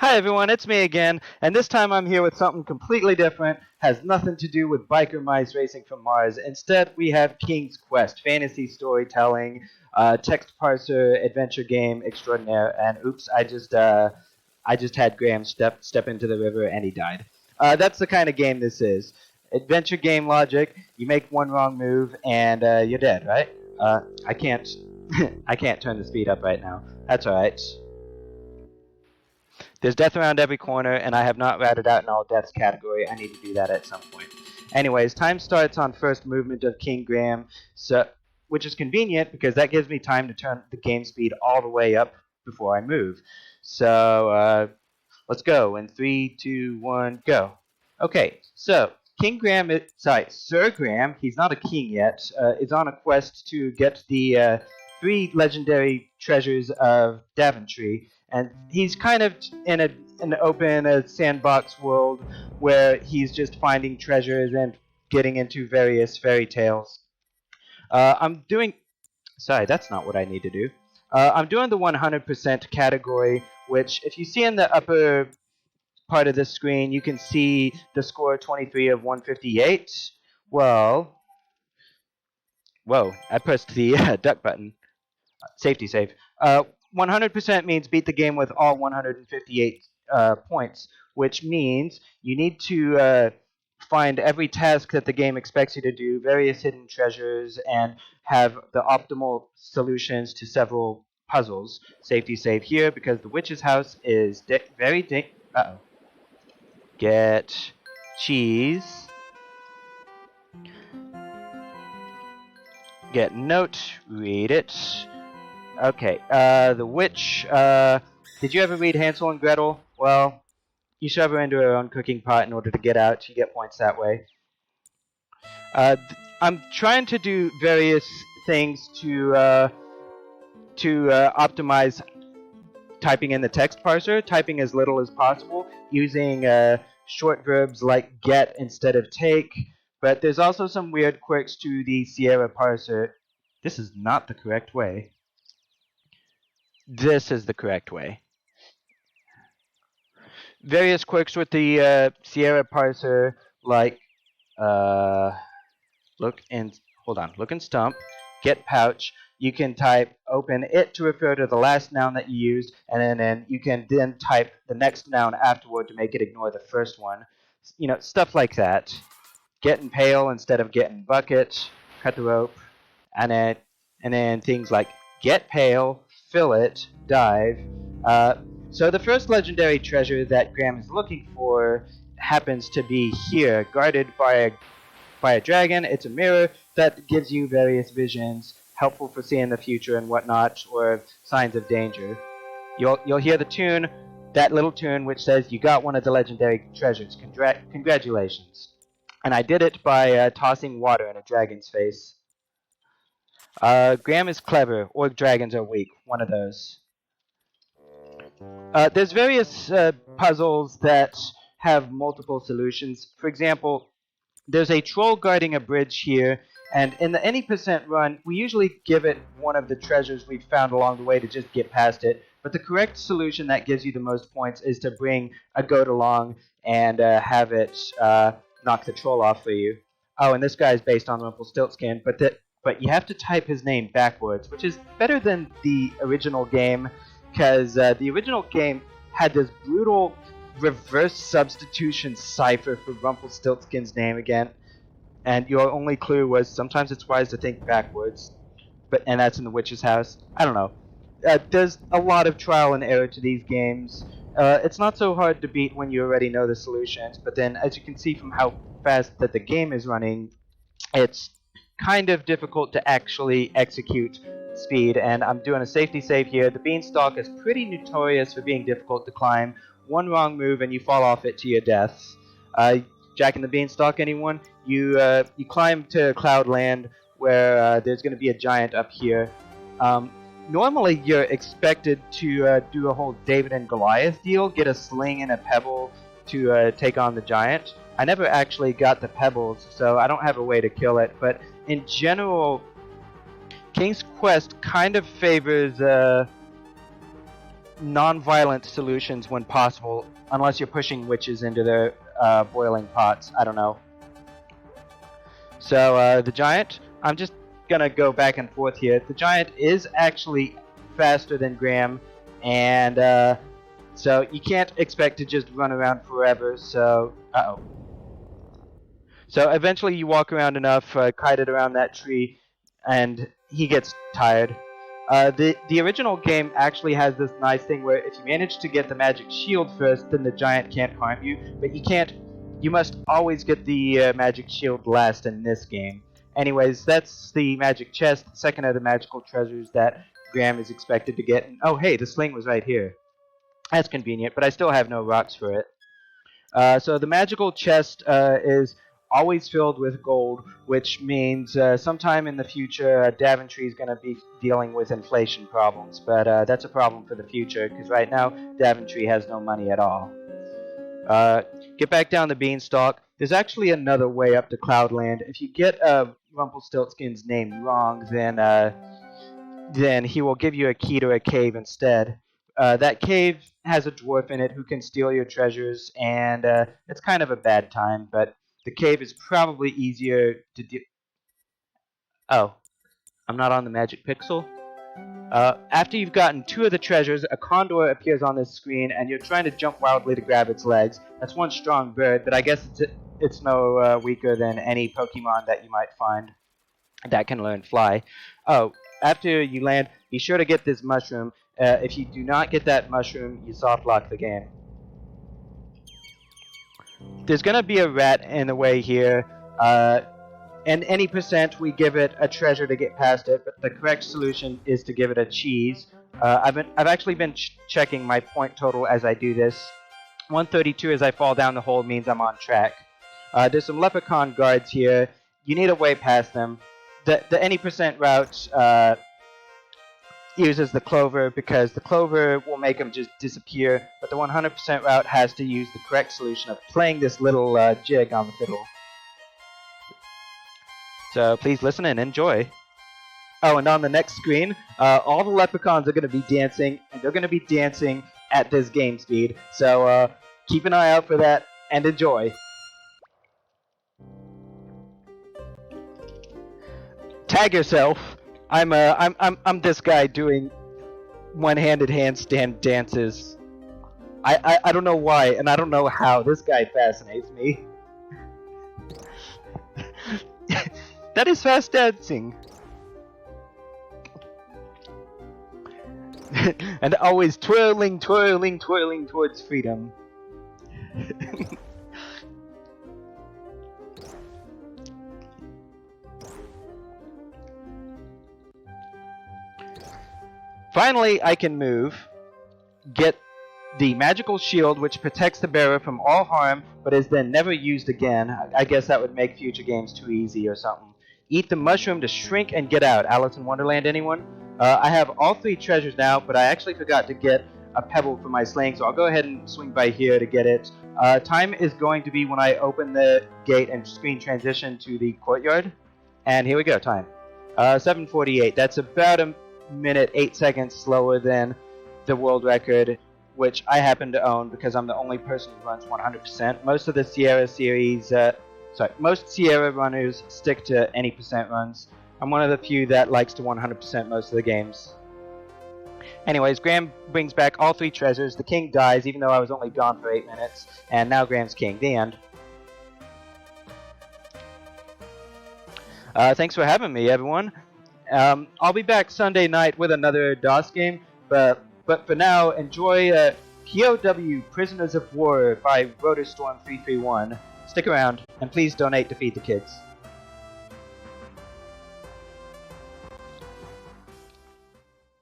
Hi everyone, it's me again, and this time I'm here with something completely different, has nothing to do with biker mice racing from Mars. Instead, we have King's Quest, fantasy storytelling, text parser, adventure game extraordinaire, and oops, I just had Graham step into the river and he died. That's the kind of game this is. Adventure game logic, you make one wrong move and you're dead, right? I can't I can't turn the speed up right now. That's alright. There's death around every corner, and I have not routed out an all deaths category. I need to do that at some point. Anyways, time starts on first movement of King Graham, which is convenient because that gives me time to turn the game speed all the way up before I move. So let's go. In 3, 2, 1, go. Okay, so King Graham, Sir Graham, he's not a king yet, is on a quest to get the 3 legendary treasures of Daventry. And he's kind of in an open sandbox world where he's just finding treasures and getting into various fairy tales. Sorry, that's not what I need to do. I'm doing the 100% category, which if you see in the upper part of the screen, you can see the score 23 of 158. Well, whoa, I pressed the duck button. Safety save. 100% means beat the game with all 158 points, which means you need to find every task that the game expects you to do, various hidden treasures, and have the optimal solutions to several puzzles. Safety save here because the witch's house is uh-oh. Get cheese. Get note. Read it. Okay, the witch, did you ever read Hansel and Gretel? Well, you shove her into her own cooking pot in order to get out. You get points that way. I'm trying to do various things to optimize typing in the text parser, typing as little as possible, using short verbs like get instead of take, but there's also some weird quirks to the Sierra parser. This is not the correct way. This is the correct way. Various quirks with the Sierra parser, like look and stump, get pouch. You can type open it to refer to the last noun that you used, and then you can then type the next noun afterward to make it ignore the first one. You know, stuff like that. Get and pail instead of get and bucket. Cut the rope, and then things like get pail, fill it, dive. So the first legendary treasure that Graham is looking for happens to be here, guarded by a dragon. It's a mirror that gives you various visions, helpful for seeing the future and whatnot, or signs of danger. You'll hear the tune, that little tune which says you got one of the legendary treasures. Congratulations. And I did it by tossing water in a dragon's face. Graham is clever, or dragons are weak, one of those. There's various puzzles that have multiple solutions. For example, there's a troll guarding a bridge here, and in the any percent run, we usually give it one of the treasures we've found along the way to just get past it. But the correct solution that gives you the most points is to bring a goat along and have it knock the troll off for you. Oh, and this guy is based on Rumpelstiltskin, but you have to type his name backwards, which is better than the original game, because the original game had this brutal reverse substitution cipher for Rumpelstiltskin's name again, and your only clue was sometimes it's wise to think backwards, and that's in the witch's house. I don't know. There's a lot of trial and error to these games. It's not so hard to beat when you already know the solutions, but then as you can see from how fast that the game is running, it's kind of difficult to actually execute speed, and I'm doing a safety save here. The beanstalk is pretty notorious for being difficult to climb. One wrong move and you fall off it to your death. Jack and the Beanstalk, anyone? You climb to Cloudland where there's going to be a giant up here. Normally you're expected to do a whole David and Goliath deal, get a sling and a pebble to take on the giant. I never actually got the pebbles, so I don't have a way to kill it, but in general, King's Quest kind of favors non-violent solutions when possible, unless you're pushing witches into their boiling pots. I don't know. So the giant, I'm just gonna go back and forth here. The giant is actually faster than Graham, and so you can't expect to just run around forever. So, So eventually you walk around enough, kite it around that tree, and he gets tired. The original game actually has this nice thing where if you manage to get the magic shield first, then the giant can't harm you. But you must always get the magic shield last in this game. Anyways, that's the magic chest, the second of the magical treasures that Graham is expected to get. And, oh hey, the sling was right here. That's convenient, but I still have no rocks for it. So the magical chest is always filled with gold, which means sometime in the future Daventry is going to be dealing with inflation problems. But that's a problem for the future, because right now Daventry has no money at all. Get back down the beanstalk. There's actually another way up to Cloudland. If you get Rumpelstiltskin's name wrong, then he will give you a key to a cave instead. That cave has a dwarf in it who can steal your treasures, and it's kind of a bad time, but the cave is probably easier to do. Oh, I'm not on the magic pixel. After you've gotten 2 of the treasures, a condor appears on this screen, and you're trying to jump wildly to grab its legs. That's one strong bird, but I guess it's no weaker than any Pokemon that you might find that can learn fly. Oh, after you land, be sure to get this mushroom. If you do not get that mushroom, you soft lock the game. There's going to be a rat in the way here, and any percent we give it a treasure to get past it, but the correct solution is to give it a cheese. I've actually been checking my point total as I do this. 132 as I fall down the hole means I'm on track. There's some leprechaun guards here. You need a way past them. The any percent route uses the clover because the clover will make them just disappear, but the 100% route has to use the correct solution of playing this little jig on the fiddle. So please listen and enjoy. Oh, and on the next screen, all the leprechauns are going to be dancing, and they're going to be dancing at this game speed. So keep an eye out for that and enjoy. Tag yourself. I'm this guy doing one-handed handstand dances. I don't know why, and I don't know how. This guy fascinates me. That is fast dancing. And always twirling, twirling, twirling towards freedom. Finally, I can move, get the magical shield which protects the bearer from all harm, but is then never used again. I guess that would make future games too easy or something. Eat the mushroom to shrink and get out. Alice in Wonderland, anyone? I have all 3 treasures now, but I actually forgot to get a pebble for my sling, so I'll go ahead and swing by here to get it. Time is going to be when I open the gate and screen transition to the courtyard. And here we go, time. 7:48. That's about a minute 8 seconds slower than the world record, which I happen to own because I'm the only person who runs 100%. Most of the Sierra series, most Sierra runners stick to any percent runs. I'm one of the few that likes to 100% most of the games. Anyways, Graham brings back all 3 treasures. The king dies, even though I was only gone for 8 minutes, and now Graham's king. The end. Thanks for having me, everyone. I'll be back Sunday night with another DOS game, but for now, enjoy POW Prisoners of War by Rotorstorm 331. Stick around, and please donate to feed the kids.